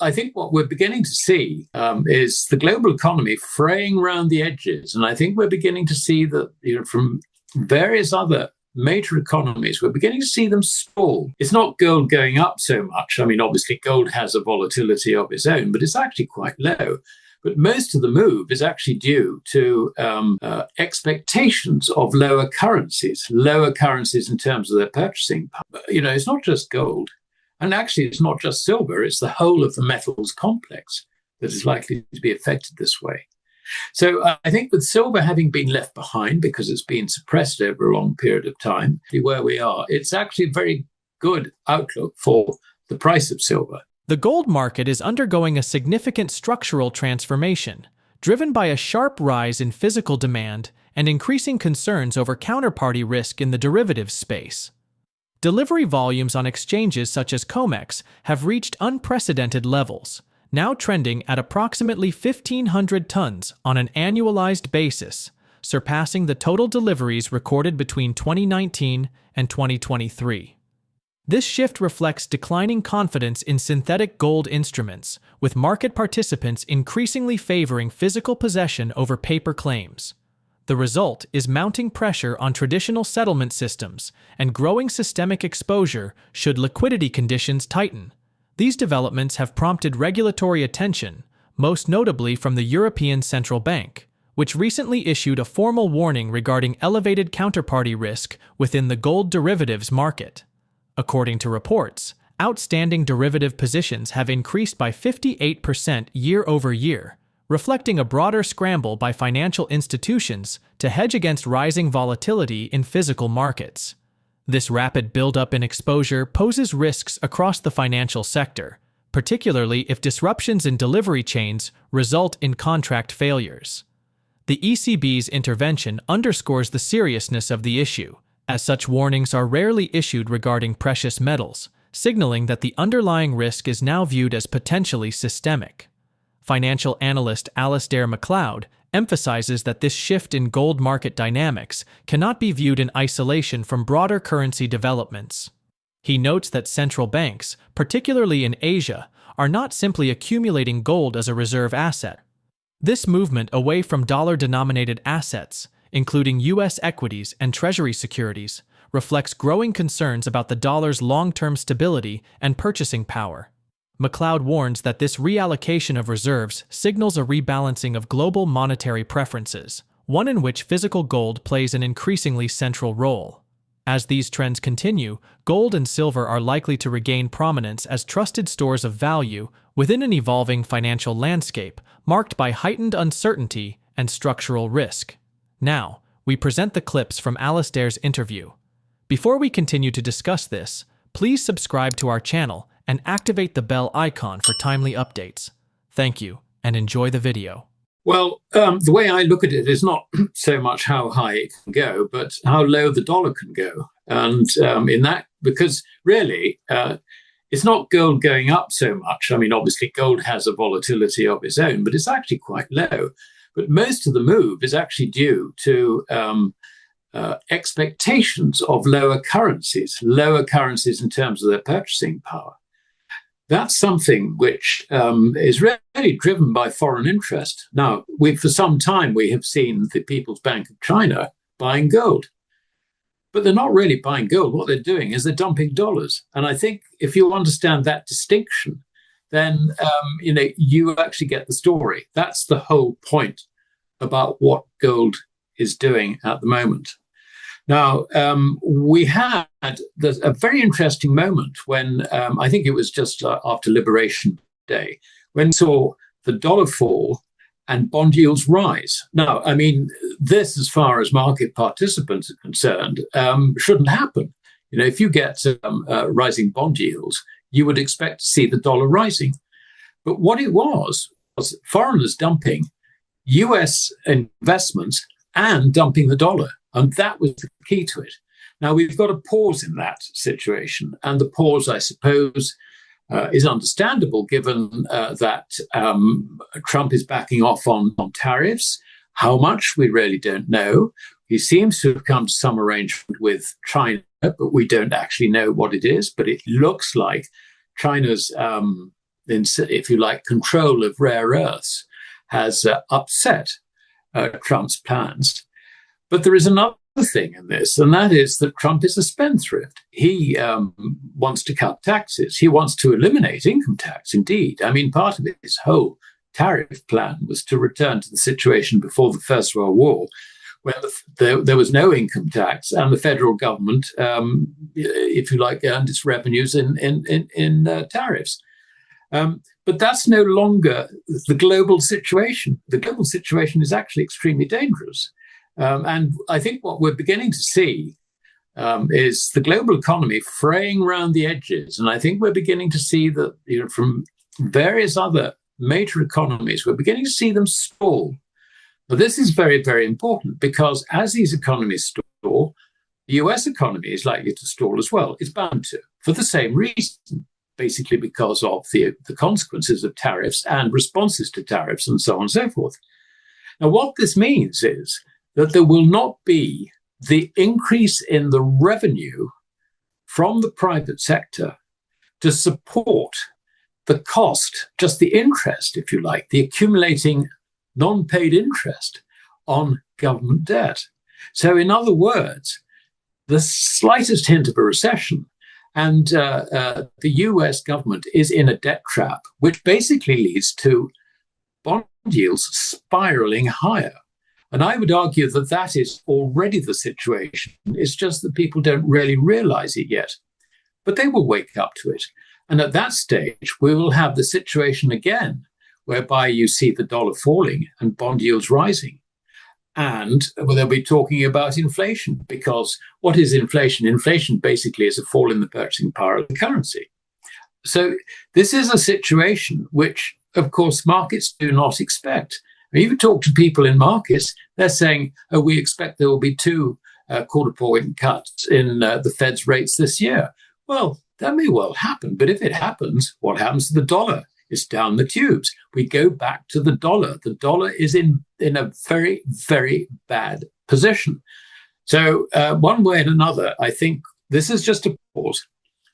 I think what we're beginning to see is the global economy fraying around the edges. And I think we're beginning to see that, from various other major economies, we're beginning to see them stall. It's not gold going up so much. I mean, obviously, gold has a volatility of its own, but it's actually quite low. But most of the move is actually due to expectations of lower currencies in terms of their purchasing power. It's not just gold. And actually, it's not just silver. It's the whole of the metals complex that is likely to be affected this way. So I think with silver having been left behind because it's been suppressed over a long period of time, where we are, it's actually a very good outlook for the price of silver. The gold market is undergoing a significant structural transformation, driven by a sharp rise in physical demand and increasing concerns over counterparty risk in the derivatives space. Delivery volumes on exchanges such as COMEX have reached unprecedented levels, now trending at approximately 1,500 tons on an annualized basis, surpassing the total deliveries recorded between 2019 and 2023. This shift reflects declining confidence in synthetic gold instruments, with market participants increasingly favoring physical possession over paper claims. The result is mounting pressure on traditional settlement systems and growing systemic exposure should liquidity conditions tighten. These developments have prompted regulatory attention, most notably from the European Central Bank, which recently issued a formal warning regarding elevated counterparty risk within the gold derivatives market. According to reports, outstanding derivative positions have increased by 58% year over year, reflecting a broader scramble by financial institutions to hedge against rising volatility in physical markets. This rapid buildup in exposure poses risks across the financial sector, particularly if disruptions in delivery chains result in contract failures. The ECB's intervention underscores the seriousness of the issue, as such warnings are rarely issued regarding precious metals, signaling that the underlying risk is now viewed as potentially systemic. Financial analyst Alasdair Macleod emphasizes that this shift in gold market dynamics cannot be viewed in isolation from broader currency developments. He notes that central banks, particularly in Asia, are not simply accumulating gold as a reserve asset. This movement away from dollar-denominated assets, including U.S. equities and Treasury securities, reflects growing concerns about the dollar's long-term stability and purchasing power. Macleod warns that this reallocation of reserves signals a rebalancing of global monetary preferences, one in which physical gold plays an increasingly central role. As these trends continue, gold and silver are likely to regain prominence as trusted stores of value within an evolving financial landscape marked by heightened uncertainty and structural risk. Now, we present the clips from Alasdair's interview. Before we continue to discuss this, please subscribe to our channel and activate the bell icon for timely updates. Thank you, and enjoy the video. Well, the way I look at it is not so much how high it can go, but how low the dollar can go. And because really, it's not gold going up so much. I mean, obviously, gold has a volatility of its own, but it's actually quite low. But most of the move is actually due to expectations of lower currencies in terms of their purchasing power. That's something which is really driven by foreign interest. Now, for some time, we have seen the People's Bank of China buying gold. But they're not really buying gold. What they're doing is they're dumping dollars. And I think if you understand that distinction, then you actually get the story. That's the whole point about what gold is doing at the moment. Now, we had a very interesting moment when I think it was just after Liberation Day, when we saw the dollar fall and bond yields rise. Now, I mean, this, as far as market participants are concerned, shouldn't happen. If you get rising bond yields, you would expect to see the dollar rising. But what it was foreigners dumping US investments and dumping the dollar. And that was the key to it. Now, we've got a pause in that situation. And the pause, I suppose, is understandable given that Trump is backing off on tariffs. How much, we really don't know. He seems to have come to some arrangement with China, but we don't actually know what it is. But it looks like China's if you like, control of rare earths has upset Trump's plans. But there is another thing in this, and that is that Trump is a spendthrift. He wants to cut taxes. He wants to eliminate income tax, indeed. I mean, part of his whole tariff plan was to return to the situation before the First World War, when there was no income tax and the federal government, if you like, earned its revenues in tariffs. But that's no longer the global situation. The global situation is actually extremely dangerous. And I think what we're beginning to see is the global economy fraying around the edges. And I think we're beginning to see that, from various other major economies, we're beginning to see them stall. But this is very, very important, because as these economies stall, the US economy is likely to stall as well. It's bound to, for the same reason, basically because of the consequences of tariffs and responses to tariffs and so on and so forth. Now, what this means is that there will not be the increase in the revenue from the private sector to support the cost, just the interest, if you like, the accumulating non-paid interest on government debt. So in other words, the slightest hint of a recession and the US government is in a debt trap, which basically leads to bond yields spiraling higher. And I would argue that that is already the situation. It's just that people don't really realize it yet. But they will wake up to it. And at that stage, we will have the situation again, whereby you see the dollar falling and bond yields rising. And they'll be talking about inflation, because what is inflation? Inflation basically is a fall in the purchasing power of the currency. So this is a situation which, of course, markets do not expect. If you talk to people in markets, they're saying, oh, we expect there will be 2 quarter point cuts in the Fed's rates this year. Well, that may well happen. But if it happens, what happens to the dollar? It's down the tubes. We go back to the dollar. The dollar is in a very, very bad position. So one way and another, I think this is just a pause.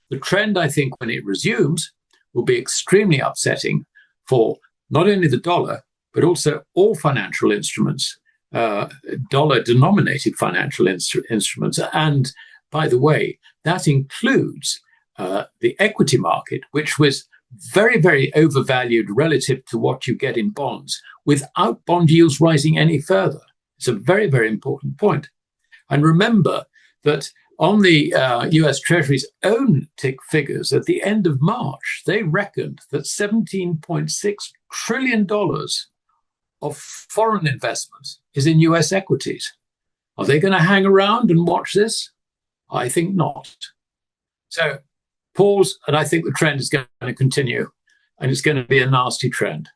The trend, I think, when it resumes, will be extremely upsetting for not only the dollar, but also all financial instruments, dollar-denominated financial instruments. And by the way, that includes the equity market, which was very, very overvalued relative to what you get in bonds, without bond yields rising any further. It's a very, very important point. And remember that on the US Treasury's own tick figures at the end of March, they reckoned that $17.6 trillion of foreign investments is in US equities. Are they going to hang around and watch this? I think not. So pause, and I think the trend is going to continue, and it's going to be a nasty trend.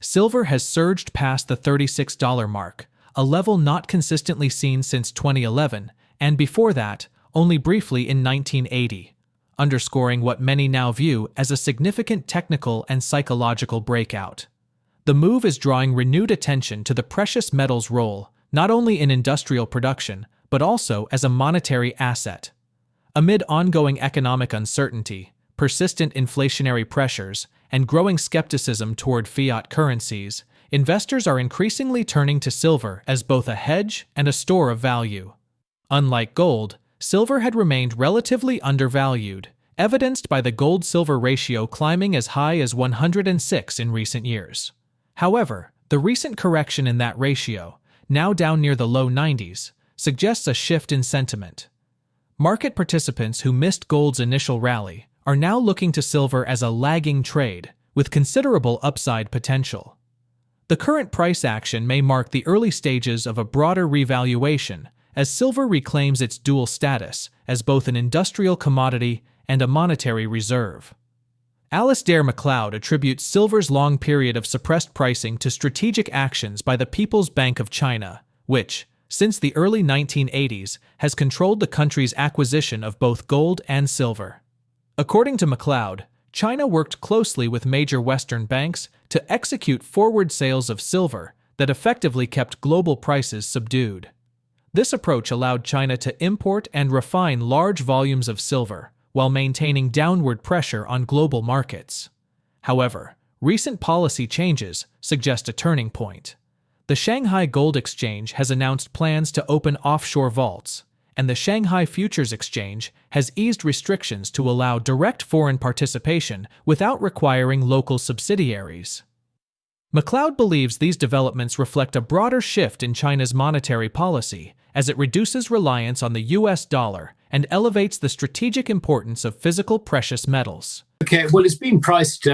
Silver has surged past the $36 mark, a level not consistently seen since 2011, and before that, only briefly in 1980, underscoring what many now view as a significant technical and psychological breakout. The move is drawing renewed attention to the precious metal's role, not only in industrial production, but also as a monetary asset. Amid ongoing economic uncertainty, persistent inflationary pressures, and growing skepticism toward fiat currencies, investors are increasingly turning to silver as both a hedge and a store of value. Unlike gold, silver had remained relatively undervalued, evidenced by the gold-silver ratio climbing as high as 106 in recent years. However, the recent correction in that ratio, now down near the low 90s, suggests a shift in sentiment. Market participants who missed gold's initial rally are now looking to silver as a lagging trade with considerable upside potential. The current price action may mark the early stages of a broader revaluation as silver reclaims its dual status as both an industrial commodity and a monetary reserve. Alasdair Macleod attributes silver's long period of suppressed pricing to strategic actions by the People's Bank of China, which, since the early 1980s, has controlled the country's acquisition of both gold and silver. According to Macleod, China worked closely with major Western banks to execute forward sales of silver that effectively kept global prices subdued. This approach allowed China to import and refine large volumes of silver while maintaining downward pressure on global markets. However, recent policy changes suggest a turning point. The Shanghai Gold Exchange has announced plans to open offshore vaults, and the Shanghai Futures Exchange has eased restrictions to allow direct foreign participation without requiring local subsidiaries. Macleod believes these developments reflect a broader shift in China's monetary policy as it reduces reliance on the US dollar and elevates the strategic importance of physical precious metals. Okay, well, it's been priced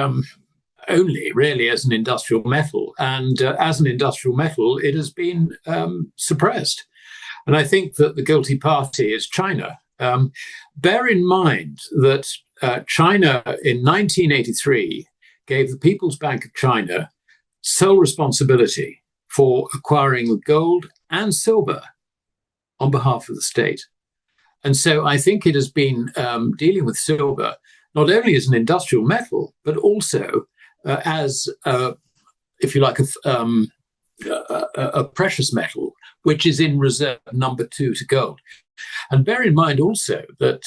only really as an industrial metal, and as an industrial metal, it has been suppressed. And I think that the guilty party is China. Bear in mind that China in 1983 gave the People's Bank of China sole responsibility for acquiring gold and silver on behalf of the state. And so I think it has been dealing with silver not only as an industrial metal, but also as, if you like, a precious metal, which is in reserve number 2 to gold. And bear in mind also that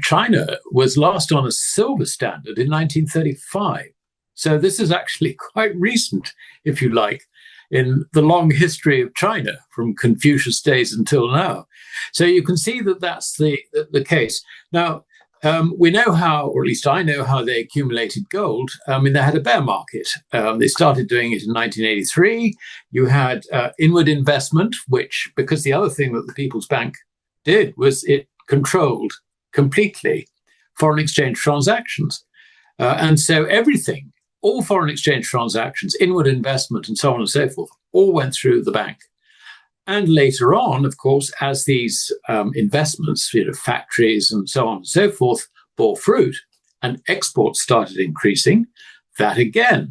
China was last on a silver standard in 1935. So this is actually quite recent, if you like, in the long history of China from Confucius days until now. So you can see that that's the case. Now, we know how, or at least I know how they accumulated gold. I mean, they had a bear market. They started doing it in 1983. You had inward investment, which, because the other thing that the People's Bank did was it controlled completely foreign exchange transactions. And so everything, all foreign exchange transactions, inward investment, and so on and so forth, all went through the bank. And later on, of course, as these investments, factories and so on and so forth, bore fruit and exports started increasing, that again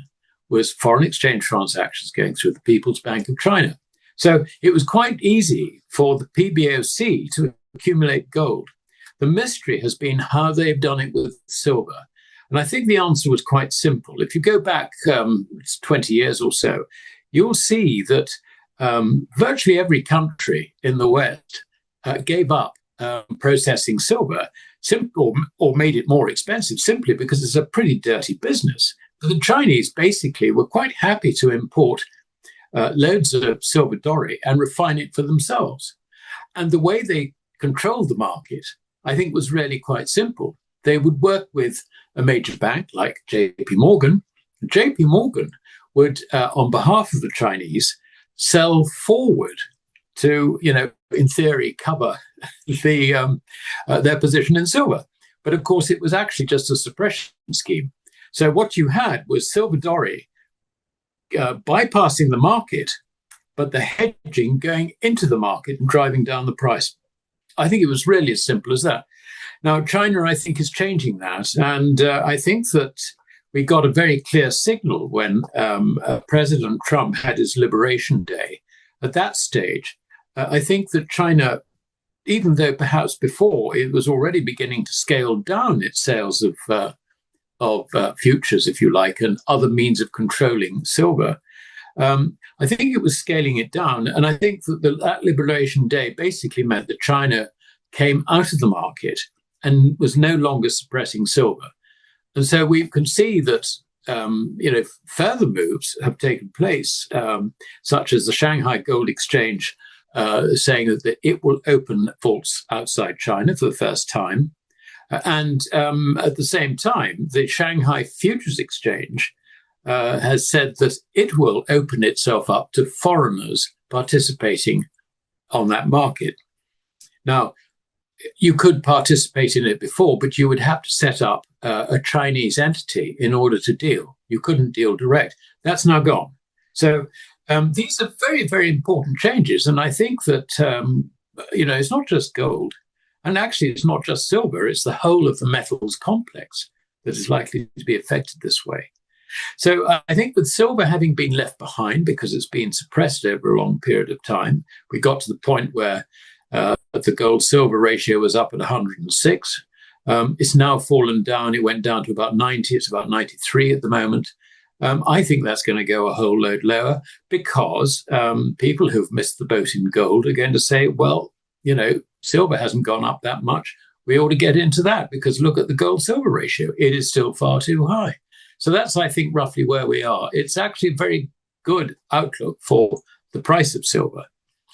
was foreign exchange transactions going through the People's Bank of China. So it was quite easy for the PBOC to accumulate gold. The mystery has been how they've done it with silver. And I think the answer was quite simple. If you go back 20 years or so, you'll see that virtually every country in the West gave up processing silver or made it more expensive simply because it's a pretty dirty business. But the Chinese basically were quite happy to import loads of silver doré and refine it for themselves. And the way they controlled the market, I think, was really quite simple. They would work with a major bank like JP Morgan. JP Morgan would, on behalf of the Chinese, sell forward to, in theory, cover their position in silver. But of course, it was actually just a suppression scheme. So what you had was silver doré bypassing the market, but the hedging going into the market and driving down the price. I think it was really as simple as that. Now, China, I think, is changing that. And I think that we got a very clear signal when President Trump had his Liberation Day. At that stage, I think that China, even though perhaps before it was already beginning to scale down its sales of futures, if you like, and other means of controlling silver, I think it was scaling it down. And I think that that Liberation Day basically meant that China came out of the market and was no longer suppressing silver. And so we can see that, further moves have taken place, such as the Shanghai Gold Exchange saying that it will open vaults outside China for the first time. And at the same time, the Shanghai Futures Exchange has said that it will open itself up to foreigners participating on that market. Now, you could participate in it before, but you would have to set up a Chinese entity in order to deal. You couldn't deal direct. That's now gone. So these are very, very important changes. And I think that, it's not just gold. And actually, it's not just silver. It's the whole of the metals complex that is likely to be affected this way. So I think with silver having been left behind because it's been suppressed over a long period of time, we got to the point where the gold-silver ratio was up at 106. It's now fallen down. It went down to about 90. It's about 93 at the moment. I think that's going to go a whole load lower because people who've missed the boat in gold are going to say, well, silver hasn't gone up that much. We ought to get into that because look at the gold-silver ratio. It is still far too high. So that's, I think, roughly where we are. It's actually a very good outlook for the price of silver.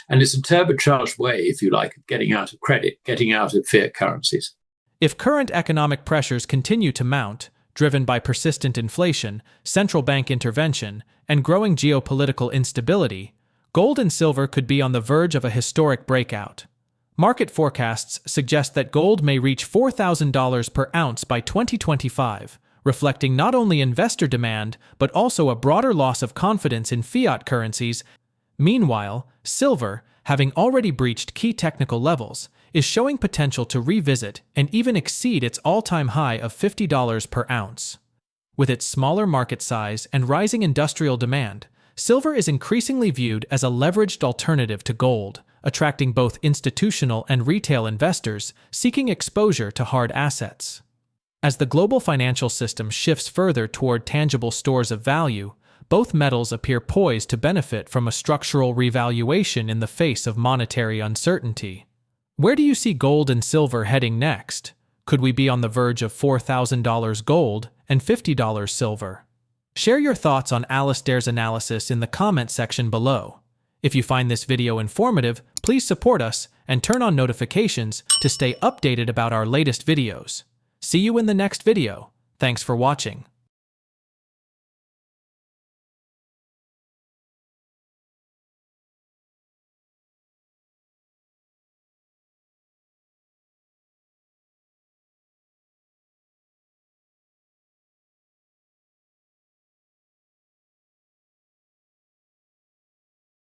And it's a turbocharged way, if you like, of getting out of credit, getting out of fiat currencies. If current economic pressures continue to mount, driven by persistent inflation, central bank intervention, and growing geopolitical instability, gold and silver could be on the verge of a historic breakout. Market forecasts suggest that gold may reach $4,000 per ounce by 2025, reflecting not only investor demand but also a broader loss of confidence in fiat currencies. Meanwhile, silver, having already breached key technical levels, is showing potential to revisit and even exceed its all-time high of $50 per ounce. With its smaller market size and rising industrial demand, silver is increasingly viewed as a leveraged alternative to gold, attracting both institutional and retail investors seeking exposure to hard assets. As the global financial system shifts further toward tangible stores of value, both metals appear poised to benefit from a structural revaluation in the face of monetary uncertainty. Where do you see gold and silver heading next? Could we be on the verge of $4,000 gold and $50 silver? Share your thoughts on Alasdair's analysis in the comment section below. If you find this video informative, please support us and turn on notifications to stay updated about our latest videos. See you in the next video. Thanks for watching.